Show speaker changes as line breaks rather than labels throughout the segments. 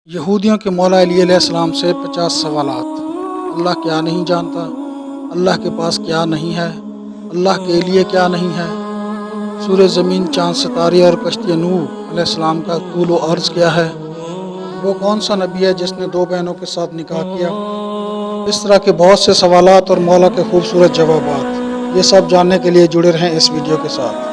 یہودیوں کے مولا علی علیہ السلام سے 50 سوالات۔ اللہ کیا نہیں جانتا؟ اللہ کے پاس کیا نہیں ہے؟ اللہ کے لیے کیا نہیں ہے؟ سورہ زمین، چاند، ستارے اور کشتی نوح علیہ السلام کا طول و عرض کیا ہے؟ وہ کون سا نبی ہے جس نے 2 بہنوں کے ساتھ نکاح کیا؟ اس طرح کے بہت سے سوالات اور مولا کے خوبصورت جوابات، یہ سب جاننے کے لیے جڑے رہیں اس ویڈیو کے ساتھ۔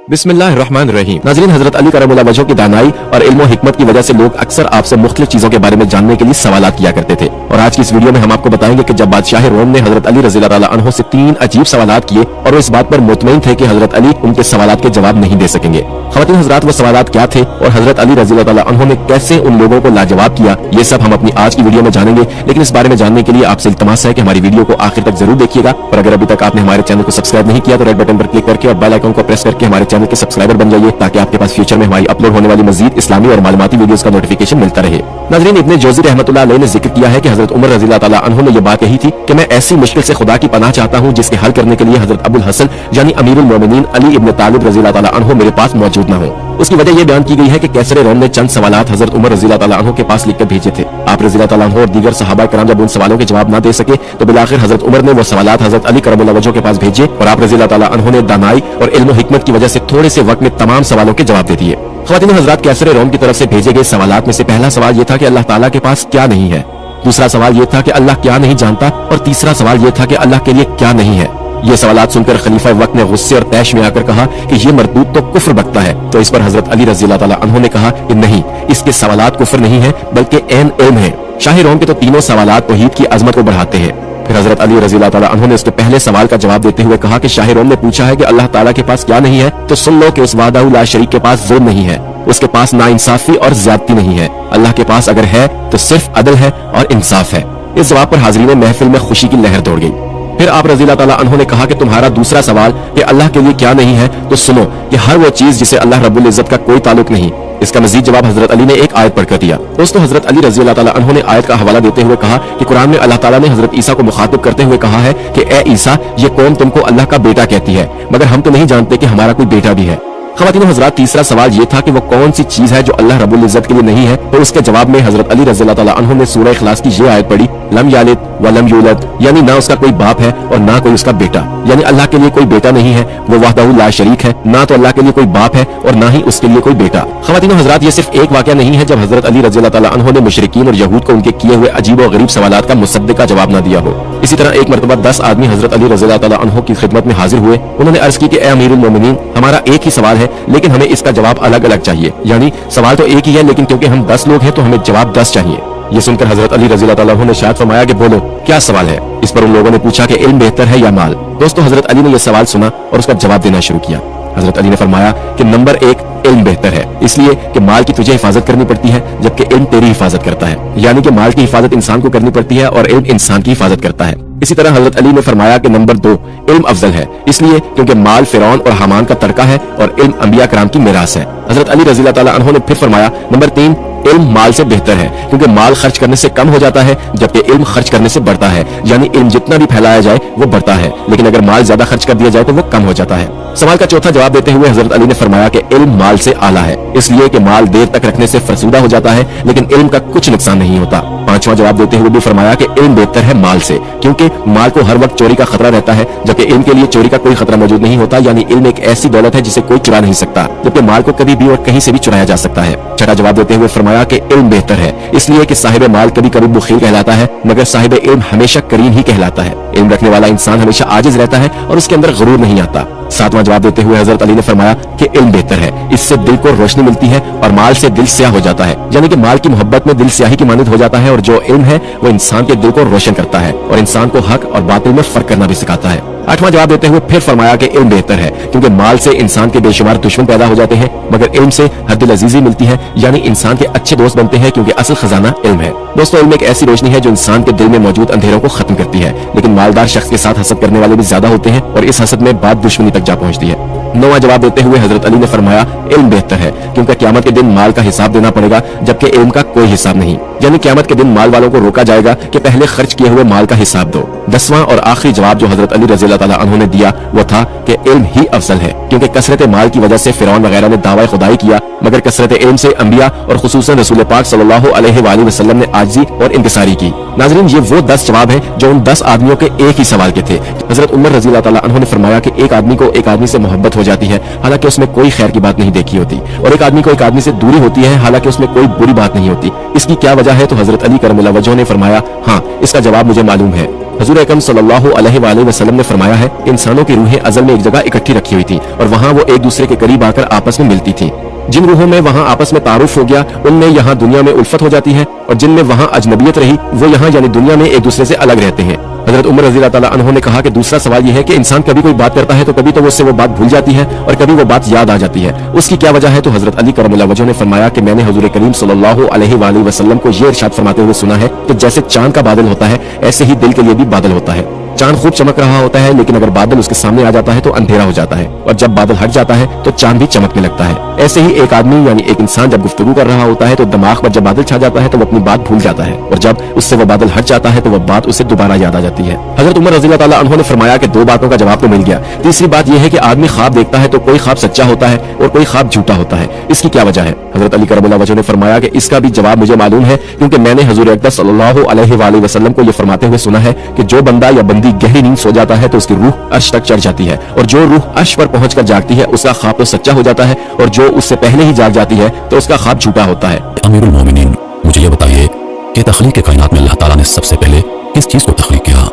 بسم اللہ الرحمن الرحیم۔ ناظرین، حضرت علی کرم اللہ وجہہ کی دانائی اور علم و حکمت کی وجہ سے لوگ اکثر آپ سے مختلف چیزوں کے بارے میں جاننے کے لیے سوالات کیا کرتے تھے، اور آج کی اس ویڈیو میں ہم آپ کو بتائیں گے کہ جب بادشاہ روم نے حضرت علی رضی اللہ تعالیٰ عنہ سے 3 عجیب سوالات کیے اور وہ اس بات پر مطمئن تھے کہ حضرت علی ان کے سوالات کے جواب نہیں دے سکیں گے۔ خواتین حضرات، وہ سوالات کیا تھے اور حضرت علی رضی اللہ تعالیٰ عنہ نے کیسے ان لوگوں کو لاجواب کیا، یہ سب ہم اپنی آج کی ویڈیو میں جانیں گے۔ لیکن اس بارے میں جاننے کے لیے آپ سے التماس ہے کہ ہماری ویڈیو کو آخر تک ضرور دیکھیے گا، اور اگر ابھی تک آپ نے ہمارے چینل کو سبسکرائب نہیں کیا تو ریڈ بٹن پر کلک کر کے اور بیل آئیکن کو پریس کر کے ہمارے چینل کے سبسکرائبر بن جائیے، تاکہ آپ کے پاس فیوچر میں ہماری اپلوڈ ہونے والی مزید اسلامی اور معلوماتی ویڈیوز کا نوٹیفیکیشن ملتا رہے۔ ناظرین، ابن جوزی رحمۃ اللہ علیہ نے ذکر کیا ہے کہ حضرت عمر رضی اللہ تعالیٰ عنہ نے یہ بات کہی تھی کہ میں ایسی مشکل سے خدا کی پناہ چاہتا ہوں جس کے حل کرنے کے لیے حضرت ابو الحسن یعنی امیر المومنین علی ابن طالب رضی اللہ تعالیٰ عنہ میرے پاس موجود نہ ہوں۔ اس کی وجہ یہ بیان کی گئی ہے کہ کیسر روم نے چند سوالات حضرت عمر رضی اللہ تعالیٰ عنہ کے پاس لکھ کر بھیجے تھے۔ آپ رضی اللہ تعالیٰ عنہ اور دیگر صحابہ کرام جب ان سوالوں کے جواب نہ دے سکے تو بالآخر حضرت عمر نے وہ سوالات حضرت علی کرم اللہ وجہہ کے پاس بھیجے، اور آپ رضی اللہ تعالیٰ عنہ نے دانائی اور علم و حکمت کی وجہ سے تھوڑے سے وقت میں تمام سوالوں کے جواب دے دیے۔ خواتین حضرات، کیسر روم کی طرف سے بھیجے گئے سوالات میں سے پہلا سوال یہ تھا کہ اللہ تعالیٰ کے پاس کیا نہیں ہے، دوسرا سوال یہ تھا کہ اللہ کیا نہیں جانتا، اور تیسرا سوال یہ تھا کہ اللہ کے لیے کیا نہیں ہے۔ یہ سوالات سن کر خلیفہ وقت نے غصے اور طیش میں آ کر کہا کہ یہ مردود تو کفر بکتا ہے، تو اس پر حضرت علی رضی اللہ تعالیٰ عنہ نے کہا کہ نہیں، اس کے سوالات کفر نہیں ہیں بلکہ عین علم ہے۔ شاہ روم کے تو تینوں سوالات توحید کی عظمت کو بڑھاتے ہیں۔ پھر حضرت علی رضی اللہ تعالیٰ عنہ نے اس کے پہلے سوال کا جواب دیتے ہوئے کہا کہ شاہ روم نے پوچھا ہے کہ اللہ تعالیٰ کے پاس کیا نہیں ہے، تو سن لو کہ اس وحدہ لا شریک کے پاس ظلم نہیں ہے، اس کے پاس ناانصافی اور زیادتی نہیں ہے، اللہ کے پاس اگر ہے تو صرف عدل ہے اور انصاف ہے۔ اس جواب پر حاضرین محفل میں خوشی کی لہر دوڑ گئی۔ پھر آپ رضی اللہ تعالیٰ عنہ نے کہا کہ تمہارا دوسرا سوال کہ اللہ کے لیے کیا نہیں ہے، تو سنو کہ ہر وہ چیز جسے اللہ رب العزت کا کوئی تعلق نہیں۔ اس کا مزید جواب حضرت علی نے ایک آیت پڑھ کر دیا۔ دوستو، حضرت علی رضی اللہ تعالیٰ عنہ نے آیت کا حوالہ دیتے ہوئے کہا کہ قرآن میں اللہ تعالیٰ نے حضرت عیسیٰ کو مخاطب کرتے ہوئے کہا ہے کہ اے عیسیٰ، یہ قوم تم کو اللہ کا بیٹا کہتی ہے، مگر ہم تو نہیں جانتے کہ ہمارا کوئی بیٹا بھی ہے۔ خواتین و حضرات، تیسرا سوال یہ تھا کہ وہ کون سی چیز ہے جو اللہ رب العزت کے لیے نہیں ہے، تو اس کے جواب میں حضرت علی رضی اللہ تعالیٰ عنہ نے سورہ اخلاص کی یہ آیت پڑھی، لم یلد ولم یولد، یعنی نہ اس کا کوئی باپ ہے اور نہ کوئی اس کا بیٹا، یعنی اللہ کے لیے کوئی بیٹا نہیں ہے، وہ وحدہ لا شریک ہے، نہ تو اللہ کے لیے کوئی باپ ہے اور نہ ہی اس کے لیے کوئی بیٹا۔ خواتین و حضرات، یہ صرف ایک واقعہ نہیں ہے جب حضرت علی رضی اللہ تعالیٰ عنہ نے مشرکین اور یہود کو ان کے کیے ہوئے عجیب و غریب سوالات کا مصدقہ جواب نہ دیا ہو۔ اسی طرح ایک مرتبہ 10 آدمی حضرت علی رضی اللہ تعالیٰ عنہ کی خدمت میں حاضر ہوئے۔ انہوں نے عرض کی کہ اے امیر المومنین، ہمارا ایک ہی سوال ہے لیکن ہمیں اس کا جواب الگ الگ چاہیے، یعنی سوال تو ایک ہی ہے لیکن کیونکہ ہم 10 لوگ ہیں تو ہمیں جواب 10 چاہیے۔ یہ سن کر حضرت علی رضی اللہ تعالیٰ عنہ نے ارشاد فرمایا کہ بولو کیا سوال ہے۔ اس پر ان لوگوں نے پوچھا کہ علم بہتر ہے یا مال۔ دوستو، حضرت علی نے یہ سوال سنا اور اس کا جواب دینا شروع کیا۔ حضرت علی نے فرمایا کہ نمبر 1، علم بہتر ہے، اس لیے کہ مال کی تجھے حفاظت کرنی پڑتی ہے جبکہ علم تیری حفاظت کرتا ہے، یعنی کہ مال کی حفاظت انسان کو کرنی پڑتی ہے اور علم انسان کی حفاظت کرتا ہے۔ اسی طرح حضرت علی نے فرمایا کہ نمبر 2، علم افضل ہے، اس لیے کیونکہ مال فرعون اور حامان کا ترکہ ہے اور علم انبیاء کرام کی میراث ہے۔ حضرت علی رضی اللہ تعالیٰ عنہ نے پھر فرمایا نمبر 3، علم مال سے بہتر ہے، کیونکہ مال خرچ کرنے سے کم ہو جاتا ہے جبکہ علم خرچ کرنے سے بڑھتا ہے، یعنی علم جتنا بھی پھیلایا جائے وہ بڑھتا ہے، لیکن اگر مال زیادہ خرچ کر دیا جائے تو وہ کم ہو جاتا ہے۔ سوال کا چوتھا جواب دیتے ہوئے حضرت علی نے فرمایا کہ علم مال سے اعلیٰ ہے، اس لیے کہ مال دیر تک رکھنے سے فرسودہ ہو جاتا ہے لیکن علم کا کچھ نقصان نہیں ہوتا۔ پانچواں جواب دیتے ہوئے بھی فرمایا کہ علم بہتر ہے مال سے، کیونکہ مال کو ہر وقت چوری کا خطرہ رہتا ہے جبکہ علم کے لیے چوری کا کوئی خطرہ موجود نہیں ہوتا، یعنی علم ایک ایسی دولت ہے جسے کوئی چرا نہیں سکتا، جبکہ مال کو کبھی بھی اور کہیں سے بھی چرایا جا سکتا ہے۔ چھٹا جواب دیتے ہوئے فرمایا کہ علم بہتر ہے، اس لیے کہ صاحب مال کبھی کبھی بخیل کہلاتا ہے مگر صاحب علم ہمیشہ کریم ہی کہلاتا ہے۔ علم رکھنے والا انسان ہمیشہ عاجز رہتا ہے اور اس کے اندر غرور نہیں آتا۔ ساتواں جواب دیتے ہوئے حضرت علی نے فرمایا کہ علم بہتر ہے، اس سے دل کو روشنی ملتی ہے اور مال سے دل سیاہ ہو جاتا ہے، یعنی کہ مال کی محبت میں دل سیاہی کی مانند ہو جاتا ہے، اور جو علم ہے وہ انسان کے دل کو روشن کرتا ہے اور انسان کو حق اور باطل میں فرق کرنا بھی سکھاتا ہے۔ آٹھواں جواب دیتے ہوئے پھر فرمایا کہ علم بہتر ہے، کیونکہ مال سے انسان کے بے شمار دشمن پیدا ہو جاتے ہیں مگر علم سے حد العزیزی ملتی ہے، یعنی انسان کے اچھے دوست بنتے ہیں کیونکہ اصل خزانہ علم ہے۔ دوستو، علم ایک ایسی روشنی ہے جو انسان کے دل میں موجود اندھیروں کو ختم کرتی ہے، لیکن مالدار شخص کے ساتھ حسد کرنے والے بھی زیادہ ہوتے ہیں اور اس حسد میں بات دشمنی تک جا پہنچتی ہے۔ نواں جواب دیتے ہوئے حضرت علی نے فرمایا علم بہتر ہے، کیونکہ قیامت کے دن مال کا حساب دینا پڑے گا جبکہ علم کا کوئی حساب نہیں، یعنی قیامت کے دن مال والوں کو روکا جائے گا کہ پہلے خرچ کیے ہوئے مال کا حساب دو۔ 10واں اور آخری جواب جو حضرت علی رضی اللہ अल्लाह ताला अन्हु ने दिया वो था कि इल्म ही अफजल है, क्योंकि कसरत माल की वजह से फिरौन वगैरह ने दावा खुदाई किया, मगर कसरत इल्म से अंबिया और खुसूसन रसूल पाक सल्लल्लाहु अलैहि वसल्लम ने आजिज़ी और इंकिसारी की। नाज़रीन, ये वो 10 जवाब हैं जो उन 10 आदमियों के एक ही सवाल के थे। हजरत उमर रज़ी अल्लाह ताला अन्हु ने फरमाया कि एक आदमी को एक आदमी से मोहब्बत हो जाती है हालांकि उसमें कोई खैर की बात नहीं देखी होती, और एक आदमी को एक आदमी से दूरी होती है हालांकि उसमें कोई बुरी बात नहीं होती। इसकी क्या वजह है? तो हजरत अली करमुल्लाह वजह ने फरमाया, हाँ, इसका जवाब मुझे मालूम है। हुजूर अकरम सल्लल्लाहु अलैहि वसल्लम ने फरमाया है, इंसानों की रूहें अज़ल में एक जगह इकट्ठी रखी हुई थी और वहाँ वो एक दूसरे के करीब आकर आपस में मिलती थी। जिन रूहों में वहाँ आपस में तारुफ हो गया उनमें यहाँ दुनिया में उल्फत हो जाती है, और जिनमें वहाँ अजनबियत रही वो यहाँ यानी दुनिया में एक दूसरे से अलग रहते हैं। हजरत उमर रज़ी अल्लाह ताला अन्हु ने कहा कि दूसरा सवाल यह है कि इंसान कभी कोई बात करता है तो कभी तो वो उससे वो बात भूल जाती है और कभी वो बात याद आ जाती है, उसकी क्या वजह है? तो हजरत अली करमुल्लाह वजह ने फरमाया कि मैंने हुजूर करीम सल्लल्लाहु अलैहि वसल्लम को ये इरशाद फरमाते हुए सुना है कि जैसे चांद का बादल होता है ऐसे ही दिल के लिए भी बादल होता है। चांद खूब चमक रहा होता है, लेकिन अगर बादल उसके सामने आ जाता है तो अंधेरा हो जाता है, और जब बादल हट जाता है तो चांद भी चमकने लगता है। ऐसे ही एक आदमी यानी एक इंसान जब गुफ्तगू कर रहा होता है तो दिमाग पर जब बादल छा जाता है तो वो अपनी बात भूल जाता है, और जब उससे वो बादल हट जाता है तो वो बात उसे दोबारा याद आ जाती है। हजरत उमर रज़ी अल्लाह अन्हु ने फरमाया कि 2 बातों का जवाब तो मिल गया। तीसरी बात यह है कि आदमी ख्वाब देखता है तो कोई ख्वाब सच्चा होता है और कोई ख्वाब झूठा होता है, इसकी क्या वजह है? हजरत अली करमुल्लाह वजह ने फरमाया कि इसका भी जवाब मुझे मालूम है, क्योंकि मैंने हुजूर अकबर सल्लल्लाहु अलैहि वसल्लम को यह फरमाते हुए सुना है कि जो बंदा या बंदी गहरी नींद सो जाता है तो उसकी रूह अर्श तक चढ़ जाती है, और जो रूह अर्श पर पहुंचकर जागती है उसका ख्वाब तो सच्चा हो जाता है, और जो उससे पहले ही जाग जाती है तो उसका ख्वाब झूठा होता है।
अमीरुल मोमिनीन, मुझे ये बताइए कि तख्लीक कायनात में अल्लाह ताला ने सबसे पहले किस चीज को तख्लीक किया?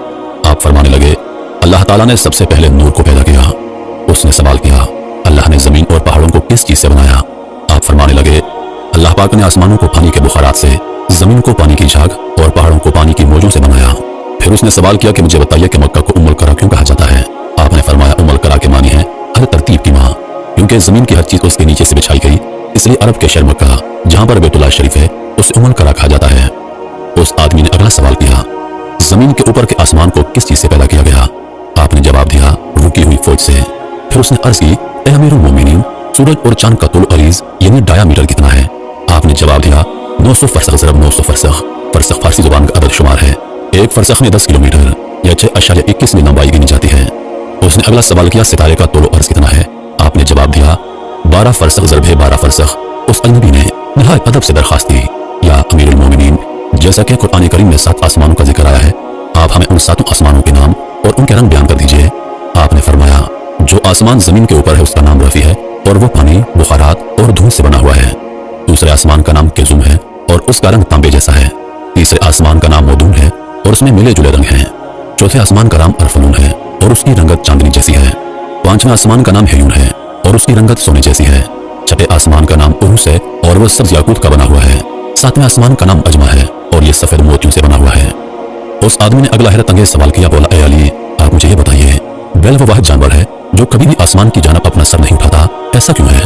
आप फरमाने लगे, अल्लाह ताला ने सबसे पहले नूर को पैदा किया। उसने सवाल किया, अल्लाह ने जमीन और पहाड़ों को किस चीज से बनाया? आप फरमाने लगे, अल्लाह पाक ने आसमानों को पानी के बुखारात से, जमीन को पानी की झाग और पहाड़ों को पानी की मौजों से बनाया। फिर उसने सवाल किया कि मुझे बताइए कि मक्का को उम्मुल करा क्यों कहा जाता है? आपने फरमाया, उम्मुल करा के मानी है हर तरतीब की माँ, क्योंकि जमीन की हर चीज उसके नीचे से बिछाई गई, इसलिए अरब के शहर मक्का जहाँ पर बैतुल्लाह शरीफ है उसे उम्मुल करा कहा जाता है। उस आदमी ने अगला सवाल किया, जमीन के ऊपर के आसमान को किस चीज से पैदा किया गया? आपने जवाब दिया, रुकी हुई फौज से। फिर उसने अर्ज की, ए अमीरुल मोमिनीन, सूरज और चांद का तुल अरीज यानी डायामीटर कितना है? आपने जवाब दिया, 900 फरसख ज़रब 900 फरसख। फरसख फारसी जुबान का अदद शुमार है। एक फरसख में 10 किलोमीटर या 6.21 में लंबाई गिनी जाती है। उसने अगला सवाल किया, सितारे का तुल अर्ज कितना है? आपने जवाब दिया, 12 फरसख ज़रब 12 फरसख। उस अजनबी ने निहायत अदब से दरखास्त की, या अमीरुल मोमिनीन, जैसा कि कुरान करीम में 7 आसमानों का जिक्र आया है, आप हमें उन 7 आसमानों के नाम और उनके रंग बयान कर दीजिए। आपने फरमाया, जो आसमान जमीन के ऊपर है उसका नाम रफी है और वो पानी, बुखारात और धूल से बना हुआ है। दूसरे आसमान का नाम केजुम है और उसका रंग तांबे जैसा है। तीसरे आसमान का नाम मौदून है और उसमें मिले जुले रंग हैं। चौथे आसमान का नाम अरफलून है और उसकी रंगत चांदनी जैसी है। पांचवें आसमान का नाम हयून है और उसकी रंगत सोने जैसी है। छठे आसमान का नाम उरूस है और वह सब्ज याकूत का बना हुआ है। सातवें आसमान का नाम अजमा है और ये सफेद मोतियों से बना हुआ है। उस आदमी ने अगला हैरत अंगेज सवाल किया, बोला, ए अली, आप मुझे ये बताइए, बैल वो वाहिद जानवर है जो कभी भी आसमान की जानब अपना सर नहीं उठाता, ऐसा क्यों है?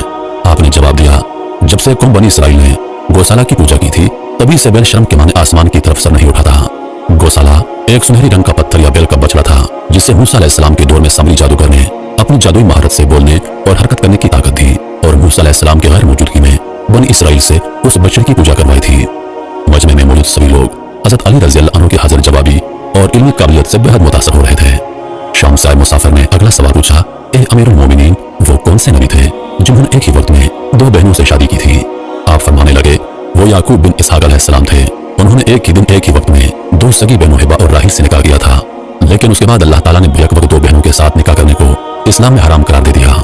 आपने जवाब दिया, जब से कौम बनी इसराइल ने गौशाला की पूजा की थी तभी से बैल शर्म के माने आसमान की तरफ सर नहीं उठाता। गौशाला एक सुनहरी रंग का पत्थर या बैल का बछड़ा था जिसे मूसा अलैहिस्सलाम के दौर में सामरी जादूगर ने अपनी जादुई महारत से बोलने और हरकत करने की ताकत थी, और मूसा अलैहिस्सलाम के गैर मौजूदगी में बनी इसराइल से उस बछड़े की पूजा करवाई थी। मजमे में मौजूद सभी लोग हज़रत अली रज़ी अल्लाह अन्हु की हाजिर जवाबी और इल्मी काबिलियत से बेहद मुतासर हो रहे थे। शाम से आए मुसाफिर ने अगला सवाल पूछा, ए अमीरुल मोमिनीन, वो कौन से नबी थे जिन्होंने एक ही वक्त में 2 बहनों से शादी की थी? आप फरमाने लगे, वो याकूब बिन इसहाक अलैहिस्सलाम थे। उन्होंने एक ही दिन एक ही वक्त में 2 सगी बहनों हिबा और राहिल से निकाह किया था, लेकिन उसके बाद अल्लाह ताला ने बेक वक्त 2 बहनों के साथ निकाह करने को इस्लाम में हराम करार दे दिया।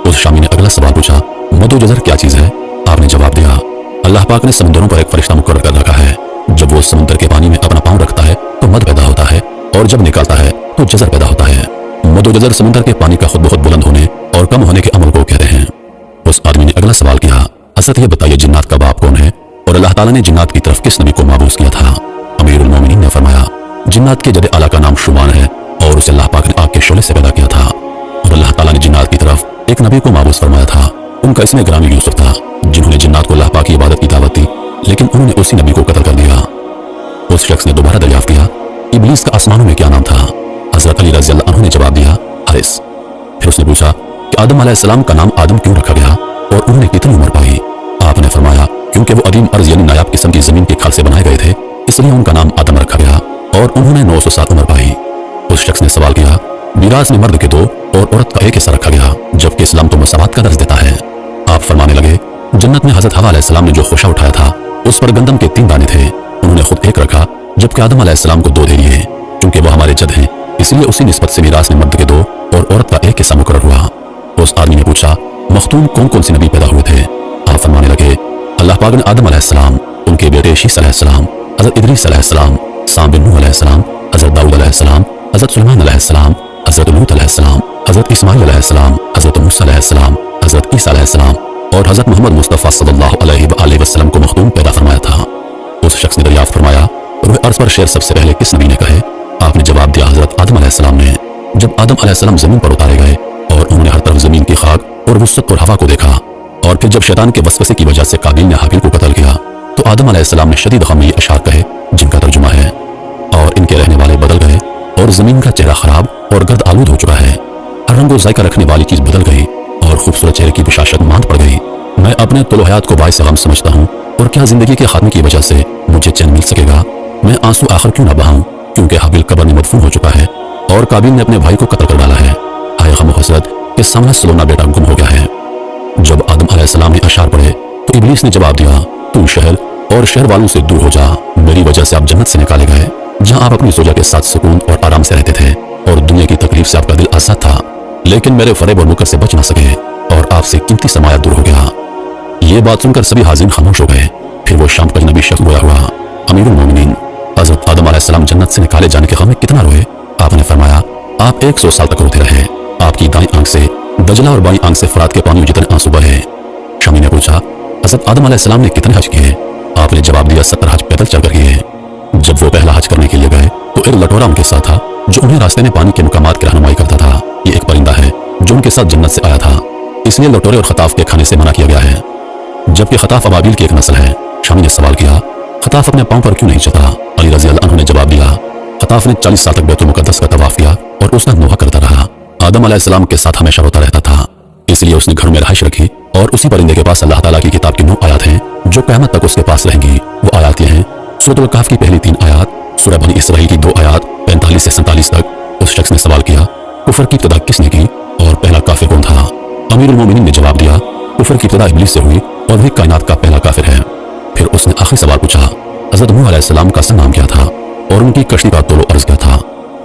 उस शामी ने अगला सवाल पूछा, मदो जज़र क्या चीज है? आपने जवाब दिया, अल्लाह पाक ने समुद्रों पर एक फरिश्ता मुकर्रर कर रखा है। जब वो समुद्र के पानी में अपना पांव रखता है तो मद पैदा होता है, और जब निकालता है तो जज़र पैदा होता है। मदो जज़र समुद्र के पानी का खुद बहुत बुलंद होने और कम होने के अमल को कहते हैं। उस आदमी ने अगला सवाल किया, हज़रत ये बताइए, जिन्नात का बाप कौन है और अल्लाह ताला ने जिन्नात की तरफ किस नबी को माबूस किया था? अमीरुल मोमिनीन ने फरमाया, जिन्नात के जद आला का नाम शुमान है और उसे अल्लाह पाक ने आग के शोले से पैदा किया था, और अल्लाह ताला ने जिन्नात की तरफ एक नबी को माबूस फरमाया था। उनका इसमें ग्रामी यूसुफ था, जिन्होंने जिन्नात को अल्लाह पाक की इबादत की दावत दी, लेकिन उन्होंने उसी नबी को कत्ल कर दिया। उस शख्स ने दोबारा दरियाफ्त किया, इब्लीस का आसमानों में क्या नाम था? हज़रत अली रज़ी अल्लाह अन्हु ने जवाब दिया, हारिस। फिर उसने पूछा कि आदम अलैहिस्सलाम का नाम आदम क्यों रखा गया और उन्होंने कितनी उम्र पाई? आपने फरमाया, क्योंकि वो अदीम अर्ज यानी नायाब किस्म की जमीन के खाल से बनाए गए थे, इसलिए उनका नाम आदम रखा गया और उन्होंने 900 साल उम्र पाई। उस शख्स ने सवाल किया, میراث में मर्द के 2 और औरत का 1 हिस्सा रखा गया, जबकि इस्लाम तो मसावत का दर्ज देता है। आप फरमाने लगे, जन्नत में हजरत हवा अलैहिस्सलाम ने जो खुशा उठाया था उस पर गंदम के 3 दाने थे। उन्होंने खुद 1 रखा, जबकि आदम अलैहिस्सलाम को 2 दे दिए। क्योंकि वो हमारे जद हैं, इसलिए उसी निस्बत से मिरास में मर्द के 2 और औरत का 1 हिस्सा मुकर्रर हुआ। उस आदमी ने पूछा, मखतूम कौन कौन से नबी पैदा हुए थे? आप फरमाने लगे, अल्लाह पाक ने आदम अलैहिस्सलाम, उनके बेटे शीस अलैहिस्सलाम, हजरत इदरीस अलैहिस्सलाम, साम बिन नूह अलैहिस्सलाम, हजरत दाऊद अलैहिस्सलाम, हजरत सुलेमान अलैहिस्सलाम, हजरत लूत अलैहिस्सलाम, हजरत इस्माइल अलैहिस्सलाम, हजरत मूसा अलैहिस्सलाम, हजरत ईसा अलैहिस्सलाम और हजरत मोहम्मद मुस्तफ़ा सल्लल्लाहु अलैहि वसल्लम को मखदूम पैदा फरमाया था। उस शख्स ने दरियाफ्त फरमाया, रूह अर्ज़ पर शेर सबसे पहले किस नबी ने कहे? आपने जवाब दिया, हजरत आदम अलैहिस्सलाम ने। जब आदम अलैहिस्सलाम जमीन पर उतारे गए और उन्होंने हर तरफ जमीन की खाक और वुसअत और हवा को देखा, और फिर जब शैतान के वसवसे की वजह से काबिल ने हाबिल को कत्ल किया, तो आदम अलैहिस्सलाम ने शदीद गम में ये अशार कहे, जिनका तर्जुमा है, और इनके रहने वाले बदल गए और जमीन का चेहरा खराब और गर्द आलूद हो चुका है। हर रंग और जायका रखने वाली चीज बदल गई और खूबसूरत चेहरे की बशाशत मांद पड़ गई। मैं अपने तुलो हयात को बाइस गम समझता हूँ, और क्या जिंदगी के खात्मे की वजह से मुझे चैन मिल सकेगा? मैं आंसू आखिर क्यों ना बहाऊं, क्योंकि हाबिल कब्र में मदफून हो चुका है और काबिल ने अपने भाई को कत्ल कर डाला है। आए गम हसरत के सामने सलोना बेटा गुम हो गया है। जब आदम अलैहिस्सलाम ने अशार पढ़े तो इब्लीस ने जवाब दिया, तू शहर और शहर वालों से दूर हो जा, मेरी वजह से आप जन्नत से निकाले गए, जहां आप अपनी ज़ौजा के साथ सुकून और आराम से रहते थे और दुनिया की तकलीफ से आपका दिल आज़ाद था। लेकिन मेरे फरेब और मुकर से बच ना सके और आपसे कीमती समाया दूर हो गया। ये बात सुनकर सभी हाज़िरीन खामोश हो गए। फिर वो शाम का नबी शख्स गोया हुआ, अमीरुल मोमिनीन हज़रत आदम अलैहिस्सलाम जन्नत से निकाले जाने के गम में कितना रोए? आपने फरमाया, आप 100 साल तक रोते रहे। आपकी दाईं आंख से दजला और बाईं आंख से फरात के पानी जितने आंसू बहे। शमी ने पूछा, हज़रत आदम अलैहिस्सलाम ने कितने हज किए? आपने जवाब दिया, 70 हज पैदल चलकर किए। जब वो पहला हज करने के लिए गए तो एक लटोरा उनके साथ था जो उन्हें रास्ते में पानी के मुकामात की रहनुमाई करता था। ये एक परिंदा है जो उनके साथ जन्नत से आया था, इसलिए लटोरे और खताफ के खाने से मना किया गया है, जबकि खताफ अबाबिल की एक नस्ल है। शामी ने सवाल किया, खताफ अपने पांव पर क्यों नहीं चलता? अली रज़ी अल्लाह अन्हु ने जवाब दिया, खताफ ने 40 साल तक बैतुल मुक़द्दस का तवाफ किया और उसका नोहा करता रहा। आदम अलैहिस्सलाम के साथ हमेशा रोता रहता था, इसलिए उसने घर में रहाइश रखी और उसी परिंदे के पास अल्लाह ताला की किताब की 9 आयात हैं जो क़यामत तक उसके पास रहेंगी। वो आयात ये हैं, सूरह कहफ की पहली 3 आयात, सूरह बनी इसराइल की 2 आयात 45 से 47 तक। उस शख्स ने सवाल किया, कुफर की इब्तिदा किसने की और पहला काफिर कौन था? अमीरुल मोमिनीन ने जवाब दिया, कुफर की इब्तिदा इब्लीस से हुई और वही कायनात का पहला काफिर है। फिर उसने आखिरी सवाल पूछा, हज़रत नूह अलैहिस्सलाम का असल नाम क्या था और उनकी कश्ती का तोलो अर्ज़ क्या था?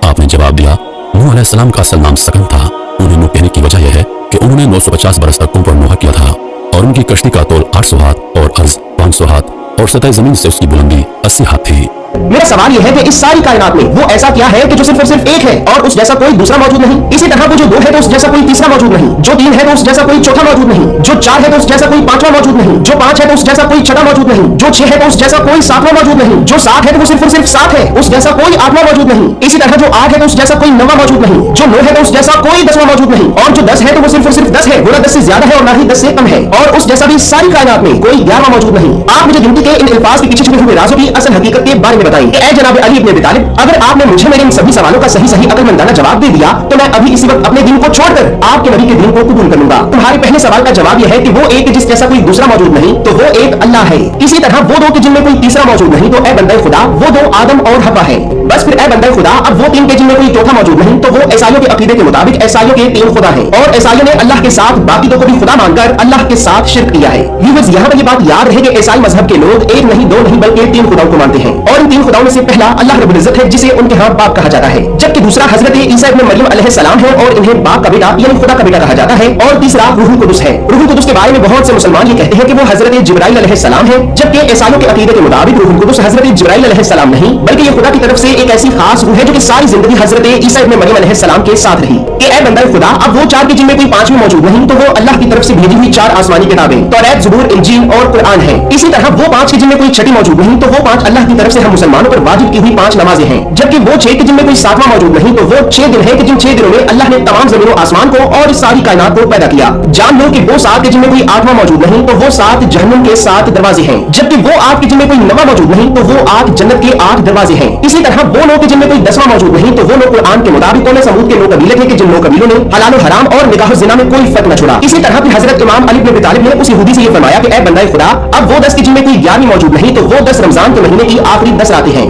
आपने जवाब दिया, नूह अलैहिस्सलाम का असल नाम सकन था। उन्हें नूह कहने की वजह यह है कि उन्होंने 950 बरस तक कुएं पर नोहा किया था और उनकी कश्ती का तोल 800 हाथ और अर्ज़ 500 हाथ और सतह जमीन से उसकी बुलंदी 80 हाथ थी।
मेरा सवाल यह है कि इस सारी कायनात में वो ऐसा क्या है कि जो सिर्फ और सिर्फ एक है और उस जैसा कोई दूसरा मौजूद नहीं? इसी तरह वो जो 2 है तो उस जैसा कोई तीसरा मौजूद नहीं, जो 3 है तो उस जैसा कोई चौथा मौजूद नहीं, जो 4 है तो उस जैसा कोई 5वां मौजूद नहीं, जो 5 है तो उस जैसा कोई 6वां मौजूद नहीं, जो 6 है तो उस जैसा कोई 7वां मौजूद नहीं, जो 7 है तो वो सिर्फ और सिर्फ 7 है, उस जैसा कोई 8वां मौजूद नहीं। इसी तरह जो 8 है तो उस जैसा कोई 9वां मौजूद नहीं, जो 9 है तो उस जैसा कोई 10वां मौजूद नहीं, और जो 10 है तो वो सिर्फ और सिर्फ 10 है, वो ना 10 से ज्यादा है और ना ही 10 से कम है, और उस जैसा भी सारी कायनात में कोई 11वां मौजूद नहीं। आप मुझे गिनती के इन अल्फाज के पीछे छुपे हुए राज़ों की असल हकीकत के बारे में बताएं। ऐ जनाब अली इब्न अबी तालिब, अगर आपने मुझे मेरे इन सभी सवालों का सही सही अक्लमंदाना जवाब दे दिया तो मैं अभी इसी वक्त अपने दिन को छोड़कर आपके नबी के दिन को कबूल कर लूंगा। तुम्हारे पहले सवाल का जवाब यह है कि वो एक जिस जैसा कोई दूसरा मौजूद नहीं, तो वो एक अल्लाह है। इसी तरह वो 2 के जिनमें कोई तीसरा मौजूद नहीं, तो ऐ बंदे खुदा वो 2 आदम और हव्वा है। बस फिर ऐ बंदे खुदा अब वो 3 के जिनमें कोई चौथा मौजूद नहीं, तो वो ईसाइयों के अकीदे के मुताबिक ईसाइयों के 3 खुदा है और ईसाइयों ने अल्लाह के साथ बाकी 2 को भी खुदा मानकर अल्लाह के साथ शिर्क किया है। व्यूअर्स, यहाँ पर ये बात याद रहे कि ईसाई मजहब के लोग 1 नहीं 2 नहीं बल्कि 3 खुदाओं को मानते हैं, और इन 3 खुदाओं में से पहला अल्लाह रब्बुल इज्जत है जिसे उनके यहाँ बाप कहा जाता है, जबकि दूसरा हजरत ईसा इब्न मरियम अलैहिस्सलाम है और इन्हें बाप का बेटा यानी खुदा का बेटा कहा जाता है, और तीसरा रूहुल कुदुस है। रूहुल कुदुस के बारे में बहुत से मुसलमान ये कहते हैं कि वो हजरत जिब्राइल अलैहिस्सलाम है, जबकि ईसाइयों के अकीदे के मुताबिक रूहुल कुदुस हजरत जिब्राइल अलैहिस्सलाम नहीं बल्कि ये खुदा की तरफ से एक ऐसी खास रूह है जो कि सारी जिंदगी हजरत ईसा इब्न मरियम अलैहिस्सलाम के साथ रही। कि ऐ बंदा खुदा अब वो 4 के जिनमें कोई 5वीं मौजूद नहीं, तो वो अल्लाह की तरफ से भेजी हुई 4 आसमानी किताबें तौरात, ज़बूर, इंजील और कुरान है। इसी तरह वो 5 के जिनमें कोई 6ठी मौजूद नहीं, तो वो 5 अल्लाह की तरफ से हम मुसलमानों पर वाजिब की हुई 5 नमाजें हैं, जबकि वो 6 के जिनमें कोई 7वां मौजूद नहीं, तो वो 6 दिन है कि जिन 6 दिनों में अल्लाह ने तमाम ज़मीन और आसमान को और इस सारी कायनात को पैदा किया। जान लो कि वो 7 के जिनमें कोई 8वां मौजूद नहीं, तो वो 7 जहन्नम के 7 दरवाजे हैं, जबकि वो 8 के जिनमें कोई 9वां मौजूद नहीं, तो वो 8 जन्नत के 8 दरवाजे हैं। इसी तरह वो 9 के जिनमें कोई 10वां मौजूद नहीं, तो वो लोग कुरान के मुताबिक कौम समूद के 9 कबीले थे कि जिन 9 कबीलों ने हलाल और हराम और निकाह ज़िना में कोई फर्क न छोड़ा। इसी तरह फिर हजरत इमाम अली इब्न अबी तालिब ने उस यहूदी से ये फरमाया कि ऐ बंदा खुदा अब वो 10 के जिनमें कोई 11वीं मौजूद नहीं, तो वो 10 रमजान के महीने की आखिरी 10 रातें हैं।